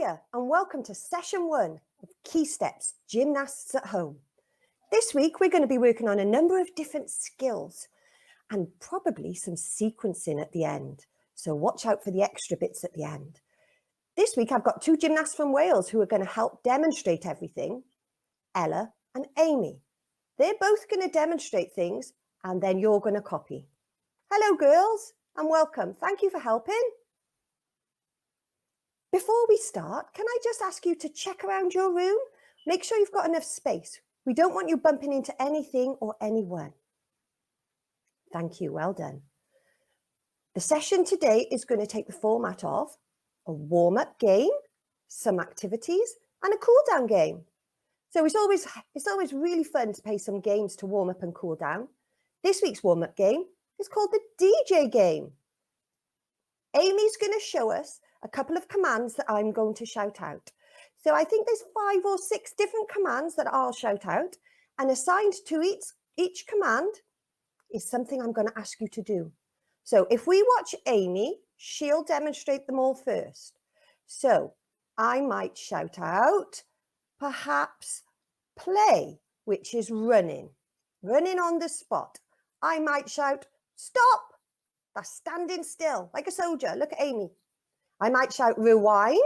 Hiya and welcome to session 1 of Key Steps Gymnasts at Home. This week we're going to be working on a number of different skills and probably some sequencing at the end. So watch out for the extra bits at the end. This week I've got 2 gymnasts from Wales who are going to help demonstrate everything, Ella and Amy. They're both going to demonstrate things and then you're going to copy. Hello girls and welcome. Thank you for helping. Before we start, can I just ask you to check around your room? Make sure you've got enough space. We don't want you bumping into anything or anyone. Thank you, well done. The session today is going to take the format of a warm-up game, some activities, and a cool-down game. So it's always really fun to play some games to warm up and cool down. This week's warm-up game is called the DJ game. Amy's going to show us a couple of commands that I'm going to shout out. So I think there's 5 or 6 different commands that I'll shout out, and assigned to each command is something I'm going to ask you to do. So if we watch Amy, she'll demonstrate them all first. So I might shout out perhaps play, which is running on the spot. I might shout stop, that's standing still like a soldier. Look at Amy. I might shout rewind,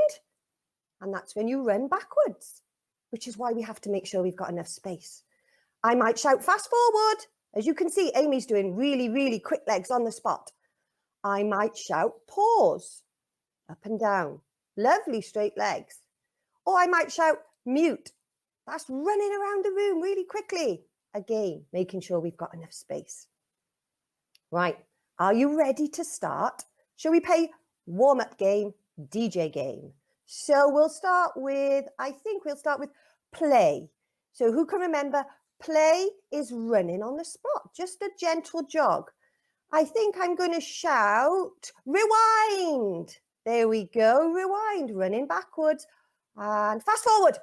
and that's when you run backwards, which is why we have to make sure we've got enough space. I might shout fast forward. As you can see, Amy's doing really, really quick legs on the spot. I might shout pause, up and down, lovely straight legs. Or I might shout mute. That's running around the room really quickly. Again, making sure we've got enough space. Right, are you ready to start? Shall we play warm-up game, DJ game? So we'll start with, I think we'll start with play. So who can remember, play is running on the spot, just a gentle jog. I think I'm going to shout rewind. There we go, rewind, running backwards. And fast forward.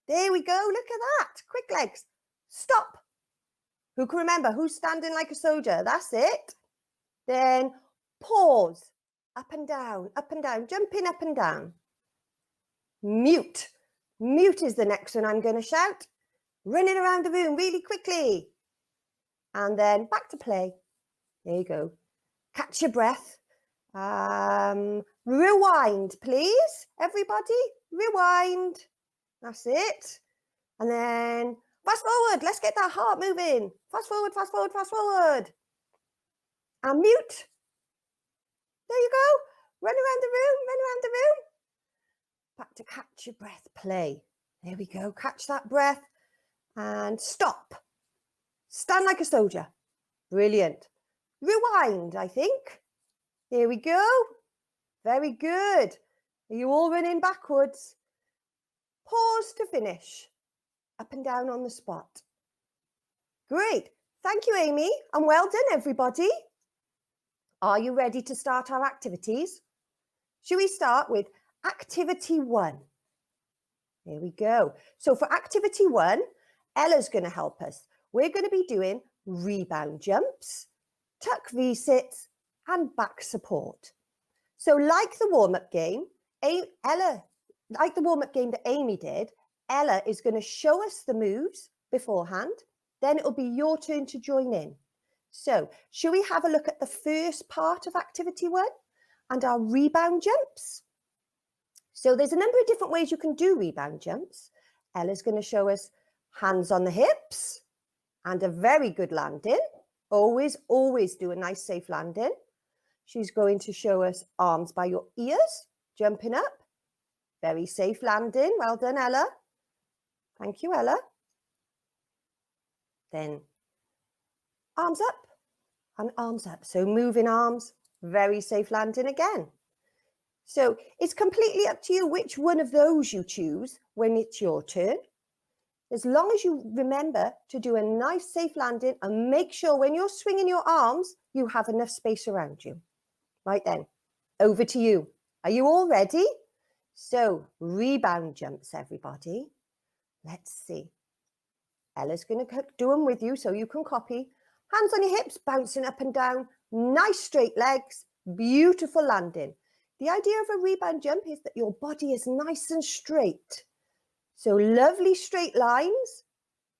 There we go, look at that, quick legs. Stop. Who can remember, who's standing like a soldier? That's it. Then pause. Up and down, jumping up and down. Mute. Mute is the next one I'm going to shout. Running around the room really quickly. And then back to play. There you go. Catch your breath. Rewind, please. Everybody, rewind. That's it. And then fast forward. Let's get that heart moving. Fast forward, fast forward, fast forward. And mute. There you go. Run around the room, run around the room. Back to catch your breath, play. There we go. Catch that breath and stop. Stand like a soldier. Brilliant. Rewind, I think. There we go. Very good. Are you all running backwards? Pause to finish. Up and down on the spot. Great. Thank you, Amy. And well done, everybody. Are you ready to start our activities? Should we start with activity 1? There we go. So for activity 1, Ella's going to help us. We're going to be doing rebound jumps, tuck V-sits, and back support. So like the warm-up game, like the warm-up game that Amy did, Ella is going to show us the moves beforehand. Then it'll be your turn to join in. So, shall we have a look at the first part of activity 1 and our rebound jumps? So there's a number of different ways you can do rebound jumps. Ella's going to show us hands on the hips and a very good landing. Always do a nice safe landing. She's going to show us arms by your ears, jumping up. Very safe landing. Well done, Ella. Thank you, Ella. Then arms up and arms up. So moving arms, very safe landing again. So it's completely up to you which one of those you choose when it's your turn. As long as you remember to do a nice safe landing and make sure when you're swinging your arms, you have enough space around you. Right then, over to you. Are you all ready? So rebound jumps, everybody. Let's see. Ella's going to do them with you so you can copy. Hands on your hips, bouncing up and down. Nice straight legs. Beautiful landing. The idea of a rebound jump is that your body is nice and straight. So lovely straight lines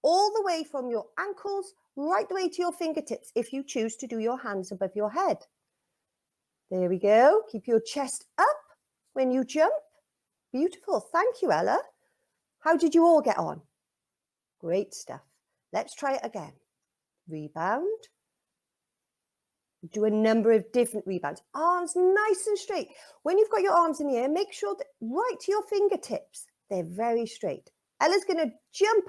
all the way from your ankles right the way to your fingertips if you choose to do your hands above your head. There we go. Keep your chest up when you jump. Beautiful. Thank you, Ella. How did you all get on? Great stuff. Let's try it again. Rebound. Do a number of different rebounds. Arms nice and straight. When you've got your arms in the air, make sure that right to your fingertips, they're very straight. Ella's going to jump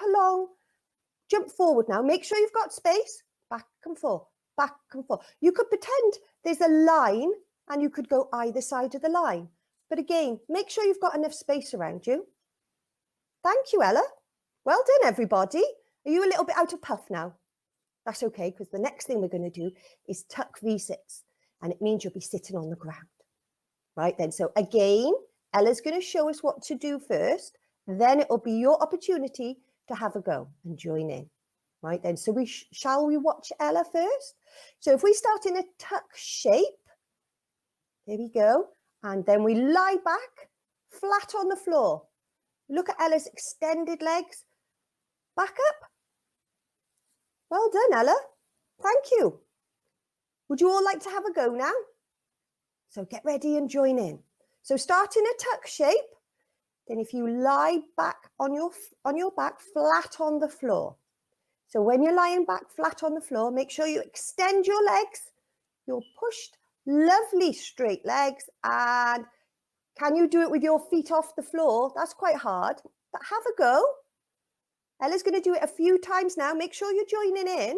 forward now. Make sure you've got space. Back and forth, back and forth. You could pretend there's a line and you could go either side of the line. But again, make sure you've got enough space around you. Thank you, Ella. Well done, everybody. Are you a little bit out of puff now? That's okay, because the next thing we're going to do is tuck V-sits, and it means you'll be sitting on the ground. Right then, so again, Ella's going to show us what to do first, then it'll be your opportunity to have a go and join in. Right then, so shall we watch Ella first? So if we start in a tuck shape, there we go, and then we lie back, flat on the floor. Look at Ella's extended legs. Back up. Well done, Ella. Thank you. Would you all like to have a go now? So get ready and join in. So start in a tuck shape. Then if you lie back on your back, flat on the floor. So when you're lying back flat on the floor, make sure you extend your legs. You're pushed, lovely straight legs. And can you do it with your feet off the floor? That's quite hard, but have a go. Ella's going to do it a few times now. Make sure you're joining in.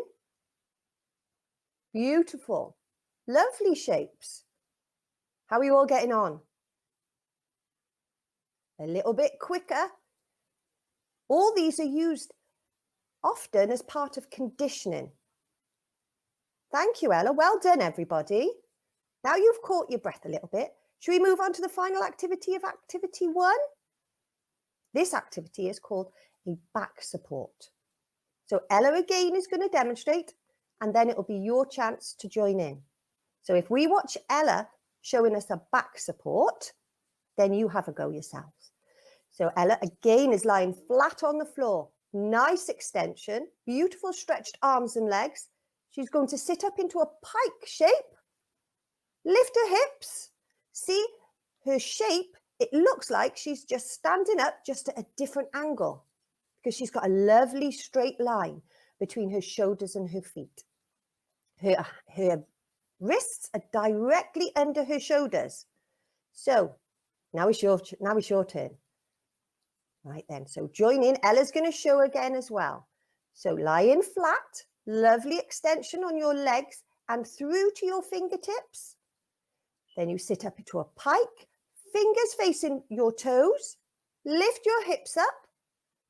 Beautiful. Lovely shapes. How are you all getting on? A little bit quicker. All these are used often as part of conditioning. Thank you, Ella. Well done, everybody. Now you've caught your breath a little bit. Should we move on to the final activity of activity 1? This activity is called a back support. So Ella again is going to demonstrate, and then it will be your chance to join in. So if we watch Ella showing us a back support, then you have a go yourselves. So Ella again is lying flat on the floor. Nice extension, beautiful stretched arms and legs. She's going to sit up into a pike shape. Lift her hips. See her shape, it looks like she's just standing up just at a different angle, because she's got a lovely straight line between her shoulders and her feet. Her wrists are directly under her shoulders. So now it's your turn. Right then, so join in. Ella's going to show again as well. So lying flat, lovely extension on your legs and through to your fingertips. Then you sit up into a pike, fingers facing your toes. Lift your hips up.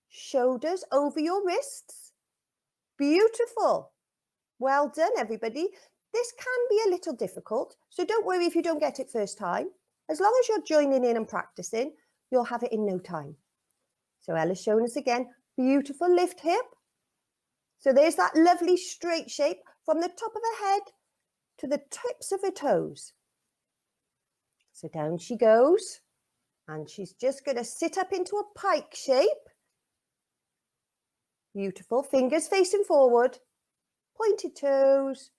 Shoulders over your wrists. Beautiful. Well done, everybody. This can be a little difficult, so don't worry if you don't get it first time. As long as you're joining in and practicing, you'll have it in no time. So Ella's showing us again. Beautiful lift hip. So there's that lovely straight shape from the top of her head to the tips of her toes. So down she goes, and she's just going to sit up into a pike shape. Beautiful, fingers facing forward, pointed toes,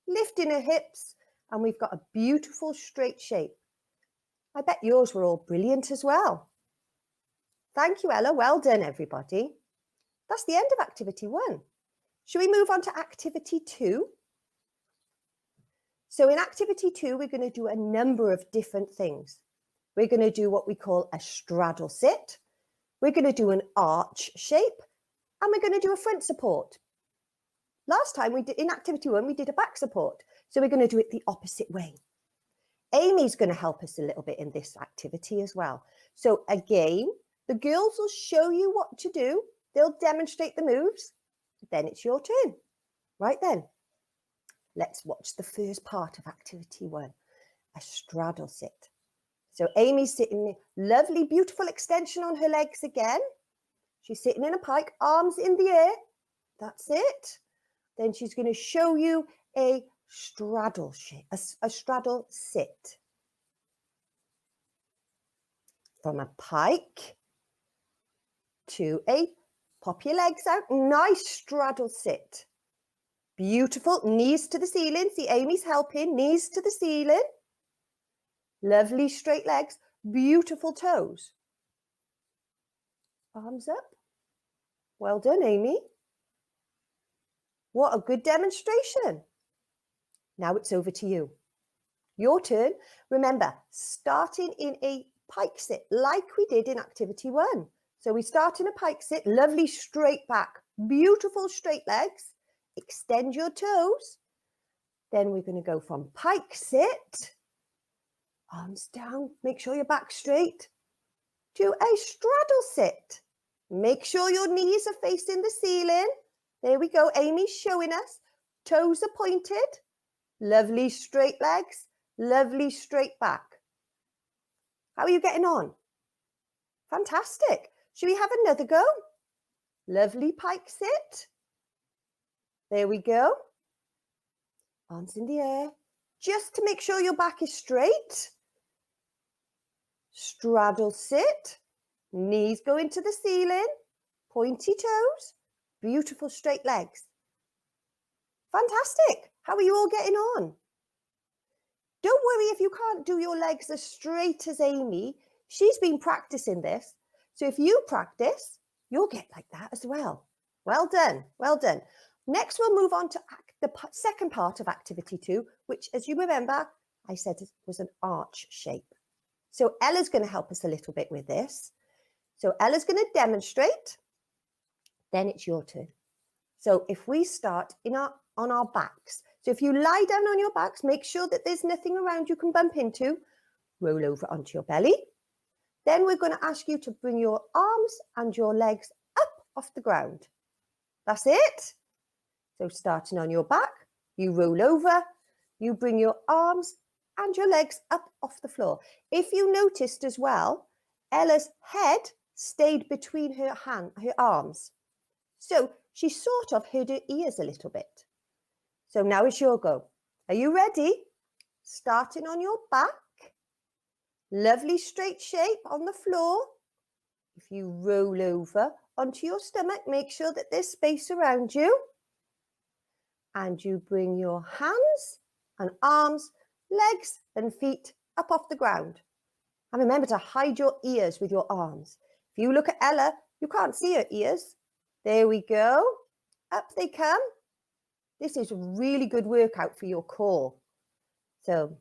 lifting her hips, and we've got a beautiful straight shape. I bet yours were all brilliant as well. Thank you, Ella. Well done, everybody. That's the end of activity 1. Shall we move on to activity 2? So in activity 2, we're going to do a number of different things. We're going to do what we call a straddle sit. We're going to do an arch shape, and we're going to do a front support. Last time in activity 1, we did a back support. So we're going to do it the opposite way. Amy's going to help us a little bit in this activity as well. So again, the girls will show you what to do. They'll demonstrate the moves. Then it's your turn. Right then, let's watch the first part of activity 1, a straddle sit. So Amy's sitting, lovely, beautiful extension on her legs again. She's sitting in a pike, arms in the air. That's it. Then she's going to show you a straddle shape, a straddle sit. from a pike to a pop your legs out. Nice straddle sit. Beautiful. Knees to the ceiling. See, Amy's helping. Knees to the ceiling. Lovely straight legs. Beautiful toes. Arms up. Well done, Amy. What a good demonstration. Now it's over to you. Your turn. Remember, starting in a pike sit like we did in activity 1. So we start in a pike sit, lovely straight back, beautiful straight legs. Extend your toes. Then we're going to go from pike sit, arms down, make sure your back's straight, to a straddle sit. Make sure your knees are facing the ceiling. There we go. Amy's showing us. Toes are pointed. Lovely straight legs. Lovely straight back. How are you getting on? Fantastic. Should we have another go? Lovely pike sit. There we go. Arms in the air. Just to make sure your back is straight. Straddle sit. Knees go into the ceiling. Pointy toes. Beautiful straight legs. Fantastic. How are you all getting on? Don't worry if you can't do your legs as straight as Amy. She's been practicing this. So if you practice, you'll get like that as well. Well done. Well done. Next, we'll move on to the second part of activity 2, which, as you remember, I said was an arch shape. So Ella's going to help us a little bit with this. So Ella's going to demonstrate. Then it's your turn. So if we start on our backs. So if you lie down on your backs, make sure that there's nothing around you can bump into. Roll over onto your belly. Then we're going to ask you to bring your arms and your legs up off the ground. That's it. So starting on your back, you roll over, you bring your arms and your legs up off the floor. If you noticed as well, Ella's head stayed between her arms. So she sort of hid her ears a little bit. So now it's your go. Are you ready? Starting on your back. Lovely straight shape on the floor. If you roll over onto your stomach, make sure that there's space around you. And you bring your hands and arms, legs and feet up off the ground. And remember to hide your ears with your arms. If you look at Ella, you can't see her ears. There we go. Up they come. This is a really good workout for your core. So,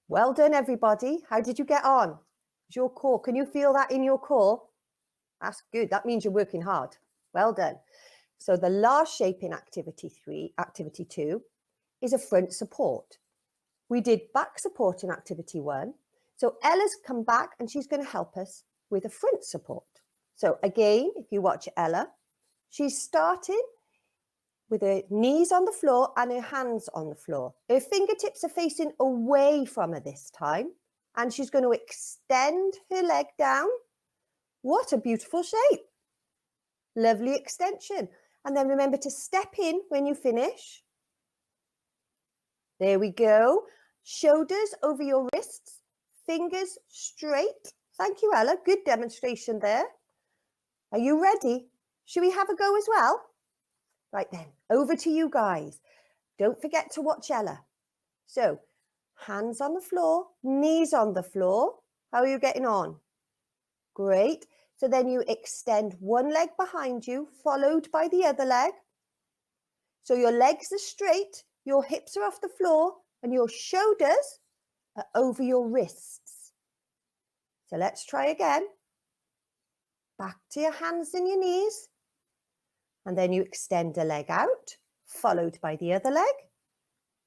well done, everybody. How did you get on? Your core, can you feel that in your core? That's good. That means you're working hard. Well done. So the last shape in activity 2, is a front support. We did back support in activity 1. So Ella's come back and she's going to help us with a front support. So again, if you watch Ella, she's starting with her knees on the floor and her hands on the floor. Her fingertips are facing away from her this time. And she's going to extend her leg down. What a beautiful shape. Lovely extension. And then remember to step in when you finish. There we go. Shoulders over your wrists. Fingers straight. Thank you, Ella. Good demonstration there. Are you ready? Should we have a go as well? Right then, over to you guys. Don't forget to watch Ella. So, hands on the floor, knees on the floor. How are you getting on? Great. So then you extend one leg behind you, followed by the other leg. So your legs are straight, your hips are off the floor, and your shoulders are over your wrists. So let's try again. Back to your hands and your knees. And then you extend a leg out, followed by the other leg.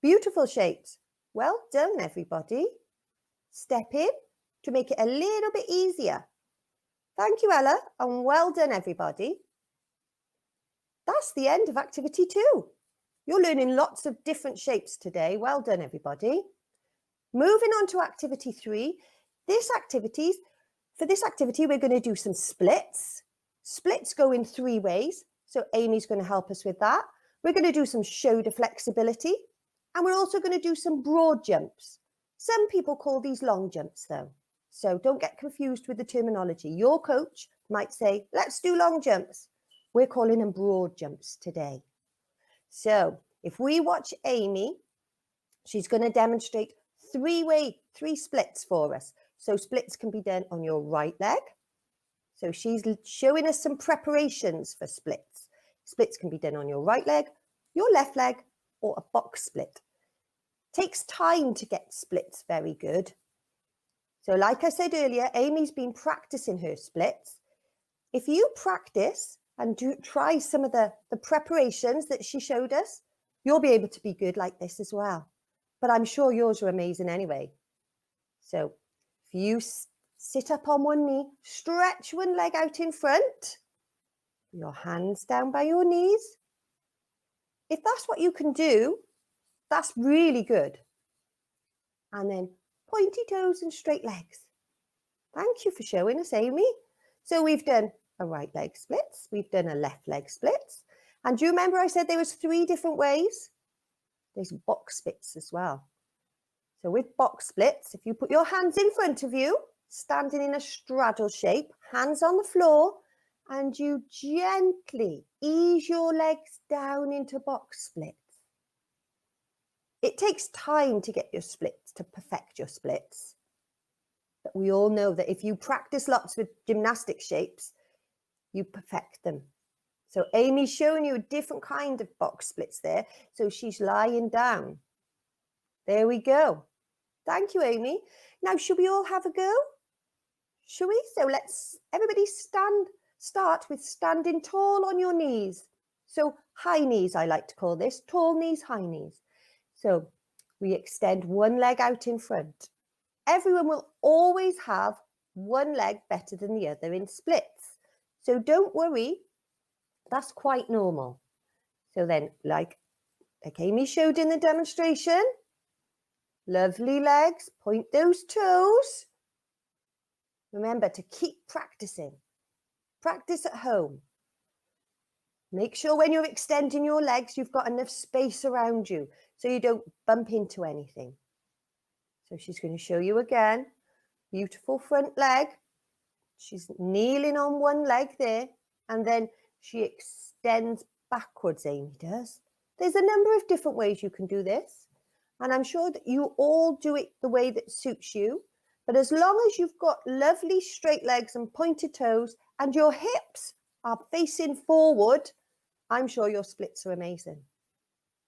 Beautiful shapes. Well done, everybody. Step in to make it a little bit easier. Thank you, Ella, and well done, everybody. That's the end of activity 2. You're learning lots of different shapes today. Well done, everybody. Moving on to activity 3. For this activity, we're going to do some splits. Splits go in 3 ways. So Amy's going to help us with that. We're going to do some shoulder flexibility. And we're also going to do some broad jumps. Some people call these long jumps, though. So don't get confused with the terminology. Your coach might say, let's do long jumps. We're calling them broad jumps today. So if we watch Amy, she's going to demonstrate three splits for us. So splits can be done on your right leg. So she's showing us some preparations for splits. Splits can be done on your right leg, your left leg, or a box split. Takes time to get splits very good. So like I said earlier, Amy's been practicing her splits. If you practice and try some of the preparations that she showed us, you'll be able to be good like this as well. But I'm sure yours are amazing anyway. So if you sit up on one knee, stretch one leg out in front, your hands down by your knees. If that's what you can do, that's really good. And then pointy toes and straight legs. Thank you for showing us, Amy. So we've done a right leg splits, we've done a left leg splits. And do you remember I said there was 3 different ways? There's box splits as well. So with box splits, if you put your hands in front of you, standing in a straddle shape, hands on the floor, and you gently ease your legs down into box splits. It takes time to get your splits, to perfect your splits. But we all know that if you practice lots with gymnastic shapes, you perfect them. So Amy's showing you a different kind of box splits there. So she's lying down. There we go. Thank you, Amy. Now, should we all have a go? Shall we? So let's everybody start with standing tall on your knees. So high knees, I like to call this, tall knees, high knees. So we extend one leg out in front. Everyone will always have one leg better than the other in splits. So don't worry, that's quite normal. So then, like Amy showed in the demonstration, lovely legs, point those toes. Remember to keep practicing. Practice at home. Make sure when you're extending your legs, you've got enough space around you so you don't bump into anything. So she's going to show you again. Beautiful front leg. She's kneeling on one leg there, and then she extends backwards, Amy does. There's a number of different ways you can do this, and I'm sure that you all do it the way that suits you. But as long as you've got lovely straight legs and pointed toes and your hips are facing forward, I'm sure your splits are amazing.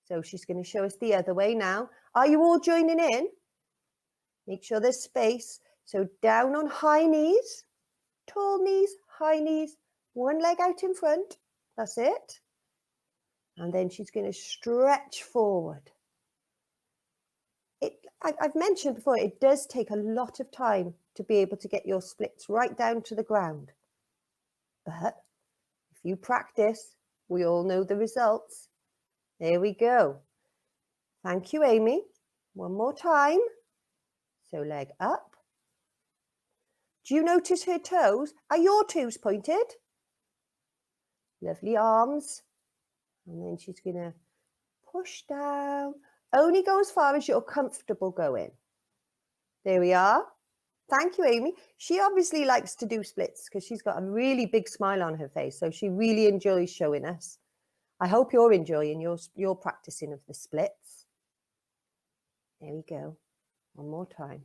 So she's going to show us the other way now. Are you all joining in? Make sure there's space. So down on high knees, tall knees, high knees, one leg out in front. That's it. And then she's going to stretch forward. I've mentioned before, it does take a lot of time to be able to get your splits right down to the ground. But if you practice, we all know the results. There we go. Thank you, Amy. One more time. So leg up. Do you notice her toes? Are your toes pointed? Lovely arms. And then she's going to push down. Only go as far as you're comfortable going. There we are. Thank you, Amy. She obviously likes to do splits because she's got a really big smile on her face. So she really enjoys showing us. I hope you're enjoying your practicing of the splits. There we go. One more time.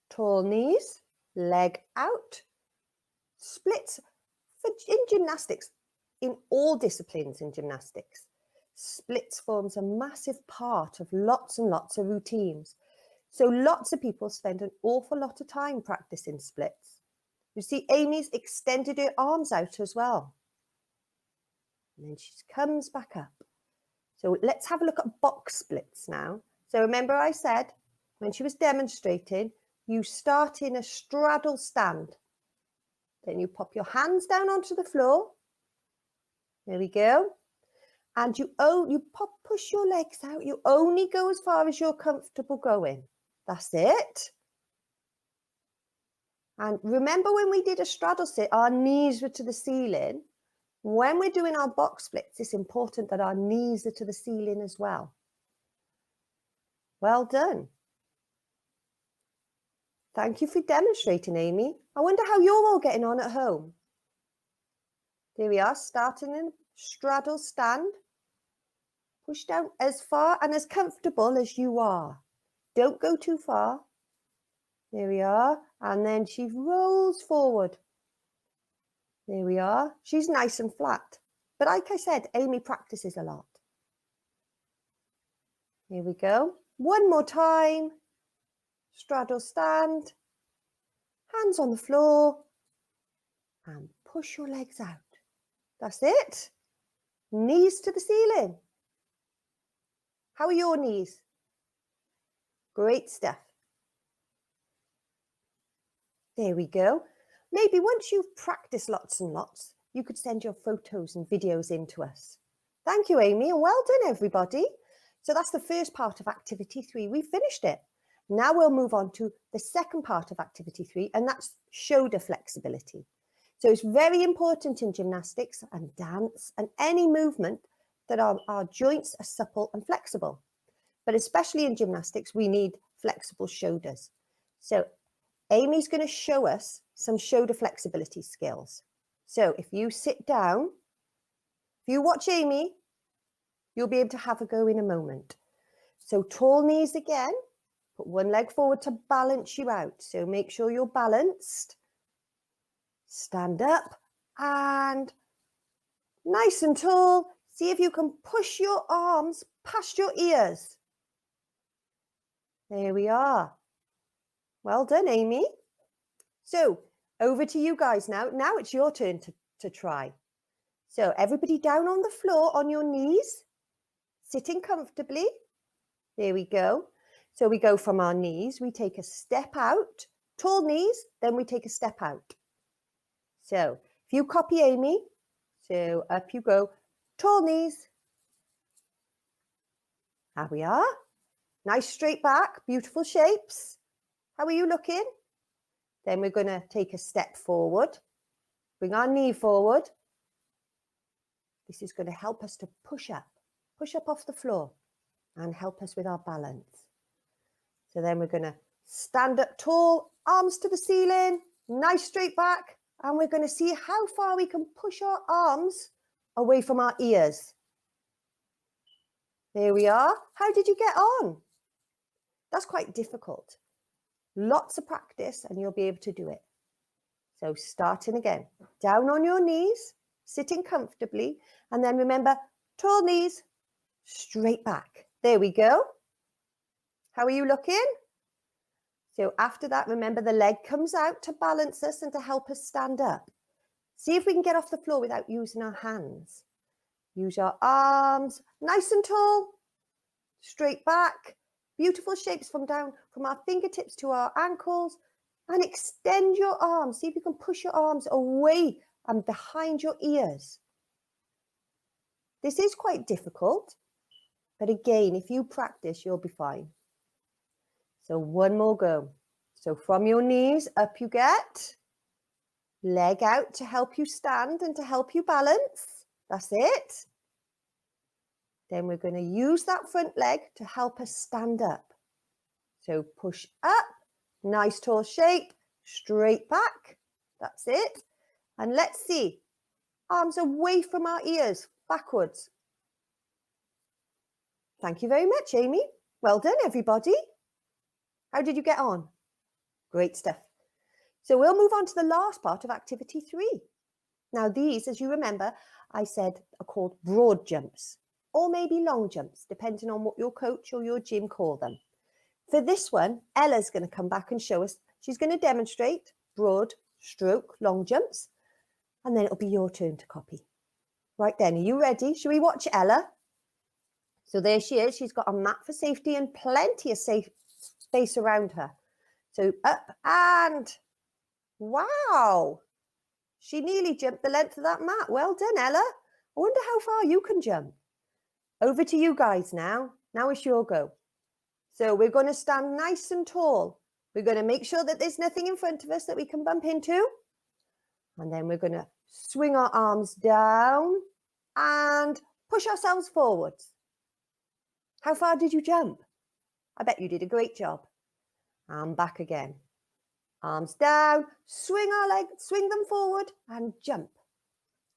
Tall knees, leg out. Splits in gymnastics, in all disciplines in gymnastics. Splits forms a massive part of lots and lots of routines. So lots of people spend an awful lot of time practicing splits. You see, Amy's extended her arms out as well. And then she comes back up. So let's have a look at box splits now. So remember I said, when she was demonstrating, you start in a straddle stand. Then you pop your hands down onto the floor. There we go. And you push your legs out. You only go as far as you're comfortable going. That's it. And remember when we did a straddle sit, our knees were to the ceiling. When we're doing our box splits, it's important that our knees are to the ceiling as well. Well done. Thank you for demonstrating, Amy. I wonder how you're all getting on at home. There we are, starting in straddle stand. Push down as far and as comfortable as you are. Don't go too far. There we are. And then she rolls forward. There we are. She's nice and flat. But like I said, Amy practices a lot. Here we go. One more time. Straddle stand. Hands on the floor. And push your legs out. That's it. Knees to the ceiling. How are your knees? Great stuff. There we go. Maybe once you've practiced lots and lots, you could send your photos and videos in to us. Thank you, Amy, and well done, everybody. So that's the first part of activity 3. We finished it. Now we'll move on to the second part of activity 3, and that's shoulder flexibility. So it's very important in gymnastics and dance and any movement that our joints are supple and flexible. But especially in gymnastics, we need flexible shoulders. So Amy's going to show us some shoulder flexibility skills. So if you sit down, if you watch Amy, you'll be able to have a go in a moment. So tall knees again, put one leg forward to balance you out. So make sure you're balanced. Stand up and nice and tall. See if you can push your arms past your ears. There we are. Well done, Amy. So over to you guys now. Now it's your turn to try. So everybody down on the floor on your knees, sitting comfortably. There we go. So we go from our knees, we take a step out, tall knees, then we take a step out. So if you copy Amy, so up you go, tall knees. Here we are. Nice straight back, beautiful shapes. How are you looking? Then we're going to take a step forward, bring our knee forward. This is going to help us to push up off the floor and help us with our balance. So then we're going to stand up tall, arms to the ceiling, nice straight back, and we're going to see how far we can push our arms away from our ears. There we are. How did you get on? That's quite difficult. Lots of practice and you'll be able to do it. So starting again, down on your knees, sitting comfortably, and then remember, tall knees, straight back. There we go. How are you looking? So after that, remember the leg comes out to balance us and to help us stand up. See if we can get off the floor without using our hands. Use our arms, nice and tall, straight back. Beautiful shapes from our fingertips to our ankles, and extend your arms. See if you can push your arms away and behind your ears. This is quite difficult, but again, if you practice, you'll be fine. So one more go. So from your knees, up you get. Leg out to help you stand and to help you balance. That's it. Then we're going to use that front leg to help us stand up. So push up, nice tall shape, straight back. That's it. And let's see, arms away from our ears, backwards. Thank you very much, Amy. Well done, everybody. How did you get on? Great stuff. So we'll move on to the last part of activity 3. Now these, as you remember, I said are called broad jumps, or maybe long jumps, depending on what your coach or your gym call them. For this one, Ella's going to come back and show us. She's going to demonstrate broad, stroke, long jumps, and then it'll be your turn to copy. Right then, are you ready? Shall we watch Ella? So there she is. She's got a mat for safety and plenty of safe space around her. So up and wow! She nearly jumped the length of that mat. Well done, Ella. I wonder how far you can jump. Over to you guys now. Now it's your go. So we're going to stand nice and tall. We're going to make sure that there's nothing in front of us that we can bump into. And then we're going to swing our arms down and push ourselves forwards. How far did you jump? I bet you did a great job. And back again. Arms down, swing our legs, swing them forward and jump.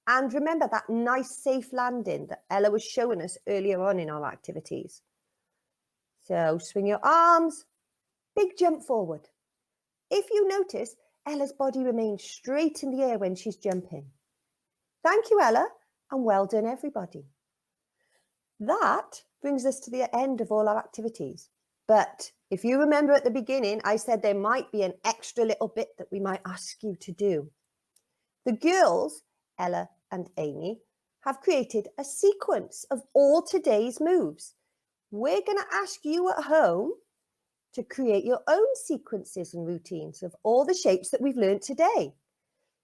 And remember that nice safe landing that Ella was showing us earlier on in our activities. So swing your arms, big jump forward. If you notice, Ella's body remains straight in the air when she's jumping. Thank you, Ella, and well done, everybody. That brings us to the end of all our activities. But if you remember at the beginning, I said there might be an extra little bit that we might ask you to do. The girls, Ella and Amy, have created a sequence of all today's moves. We're going to ask you at home to create your own sequences and routines of all the shapes that we've learned today.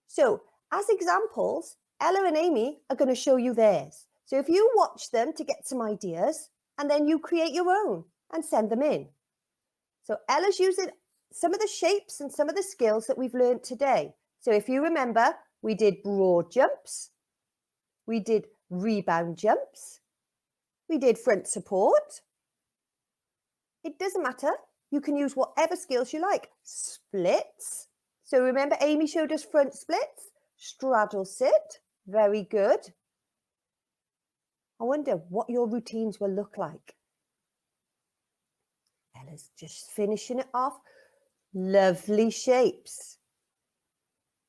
So as examples, Ella and Amy are going to show you theirs. So if you watch them to get some ideas, and then you create your own and send them in. So Ella's using some of the shapes and some of the skills that we've learned today. So if you remember, we did broad jumps, we did rebound jumps, we did front support. It doesn't matter. You can use whatever skills you like. Splits. So remember, Amy showed us front splits, straddle sit. Very good. I wonder what your routines will look like. Ella's just finishing it off. Lovely shapes.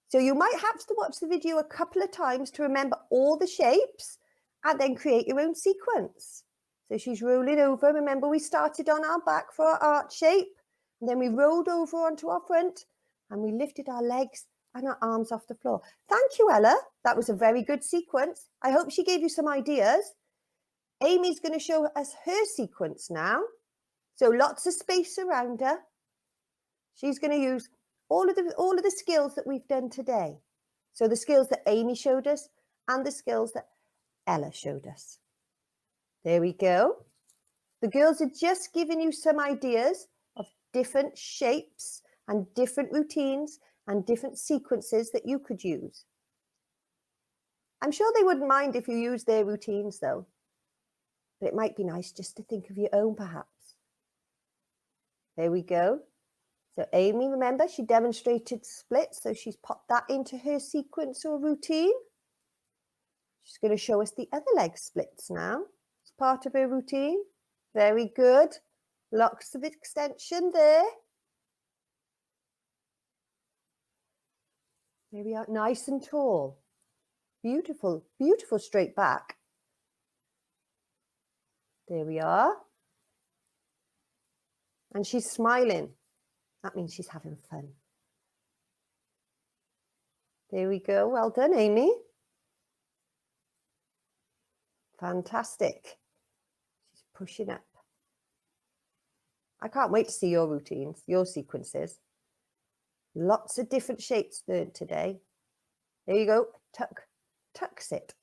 So you might have to watch the video a couple of times to remember all the shapes and then create your own sequence. So she's rolling over. Remember, we started on our back for our arch shape, and then we rolled over onto our front and we lifted our legs and our arms off the floor. Thank you, Ella. That was a very good sequence. I hope she gave you some ideas. Amy's going to show us her sequence now. So lots of space around her. She's going to use all of the skills that we've done today. So the skills that Amy showed us and the skills that Ella showed us. There we go. The girls are just giving you some ideas of different shapes and different routines and different sequences that you could use. I'm sure they wouldn't mind if you use their routines though, but it might be nice just to think of your own perhaps. There we go. So Amy, remember, she demonstrated splits, so she's popped that into her sequence or routine. She's going to show us the other leg splits now. It's part of her routine. Very good. Lots of extension there. There we are, nice and tall. Beautiful, beautiful straight back. There we are. And she's smiling. That means she's having fun. There we go. Well done, Amy. Fantastic. She's pushing up. I can't wait to see your routines, your sequences. Lots of different shapes learned today. There you go. Tuck, tuck sit.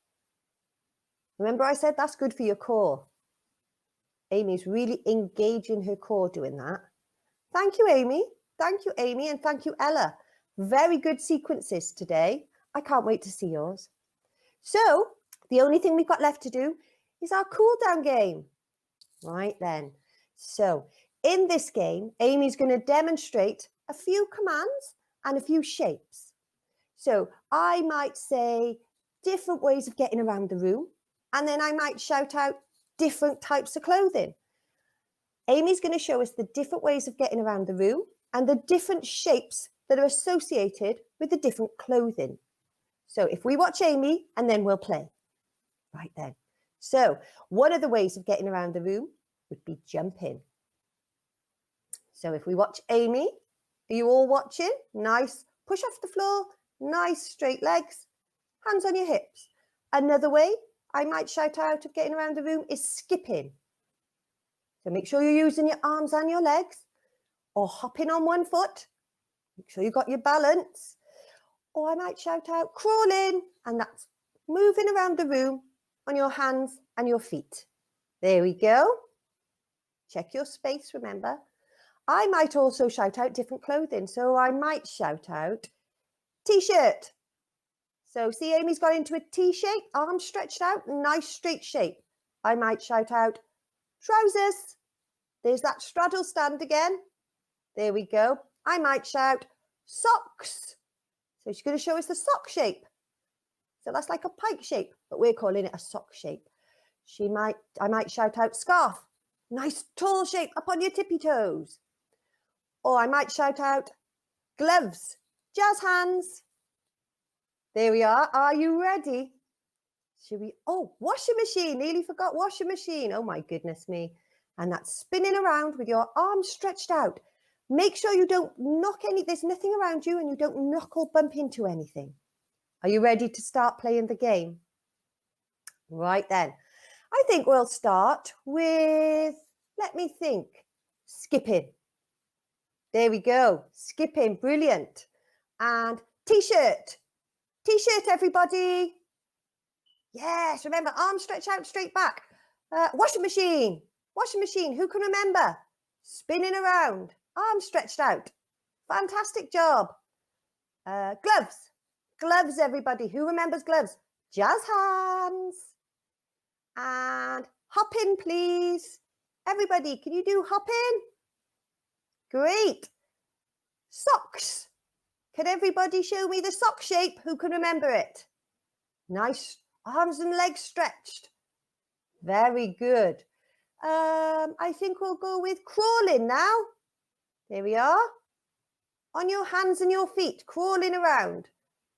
Remember I said that's good for your core. Amy's really engaging her core doing that. Thank you, Amy. Thank you, Amy, and thank you, Ella. Very good sequences today. I can't wait to see yours. So the only thing we've got left to do is our cool down game. Right then. So in this game, Amy's going to demonstrate a few commands and a few shapes. So I might say different ways of getting around the room, and then I might shout out different types of clothing. Amy's going to show us the different ways of getting around the room and the different shapes that are associated with the different clothing. So if we watch Amy, and then we'll play. Right then. So one of the ways of getting around the room would be jumping. So if we watch Amy, are you all watching? Nice. Push off the floor. Nice straight legs. Hands on your hips. Another way I might shout out of getting around the room is skipping. So make sure you're using your arms and your legs, or hopping on one foot. Make sure you got your balance. Or I might shout out crawling, and that's moving around the room on your hands and your feet. There we go. Check your space, remember. I might also shout out different clothing. So I might shout out t-shirt. So see, Amy's got into a T shape, arms stretched out, nice straight shape. I might shout out trousers. There's that straddle stand again. There we go. I might shout Socks. So she's going to show us the sock shape. So that's like a pike shape, but we're calling it a sock shape. I might shout out scarf. Nice tall shape up on your tippy toes. Or I might shout out gloves. Jazz hands. There we are. Are you ready? Should we? Oh, washing machine. Nearly forgot washing machine. Oh my goodness me. And that's spinning around with your arms stretched out. Make sure you don't knock there's nothing around you and you don't knock or bump into anything. Are you ready to start playing the game? Right then. I think we'll start with, let me think, skipping. There we go. Skipping. Brilliant. And t-shirt. T-shirt, everybody. Yes, remember, arms stretch out straight back. Washing machine. Washing machine. Who can remember? Spinning around. Arms stretched out. Fantastic job. Gloves. Gloves, everybody. Who remembers gloves? Jazz hands. And hop in, please. Everybody, can you do hop in? Great. Socks. Can everybody show me the sock shape? Who can remember it? Nice. Arms and legs stretched. Very good. I think we'll go with crawling now. There we are. On your hands and your feet, crawling around.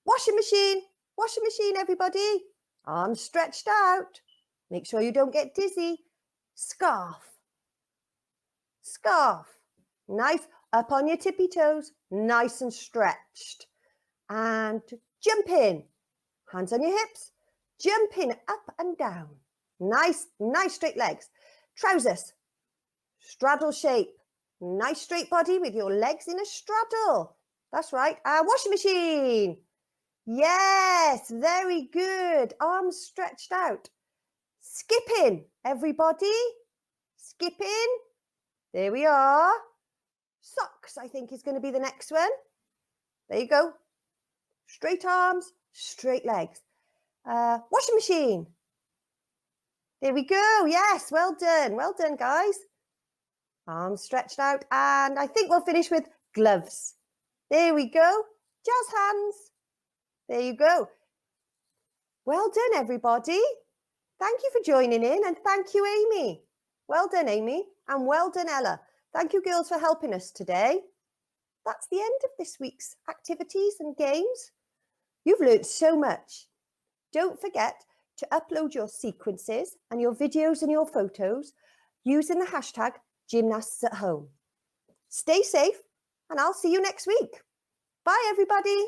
Washing machine. Washing machine, everybody. Arms stretched out. Make sure you don't get dizzy. Scarf. Scarf. Nice. Up on your tippy toes. Nice and stretched. And jumping. Hands on your hips. Jumping up and down. Nice straight legs. Trousers. Straddle shape. Nice straight body with your legs in a straddle. That's right. Washing machine. Yes, very good. Arms stretched out. Skipping, everybody. Skipping. There we are. Socks, I think, is going to be the next one. There you go. Straight arms, straight legs. Washing machine. There we go. Yes, well done. Well done, guys. Arms stretched out. And I think we'll finish with gloves. There we go. Jazz hands. There you go. Well done, everybody. Thank you for joining in, and thank you, Amy. Well done, Amy, and well done, Ella. Thank you, girls, for helping us today. That's the end of this week's activities and games. You've learned so much. Don't forget to upload your sequences and your videos and your photos using the hashtag #GymnasticsAtHome. Stay safe, and I'll see you next week. Bye, everybody.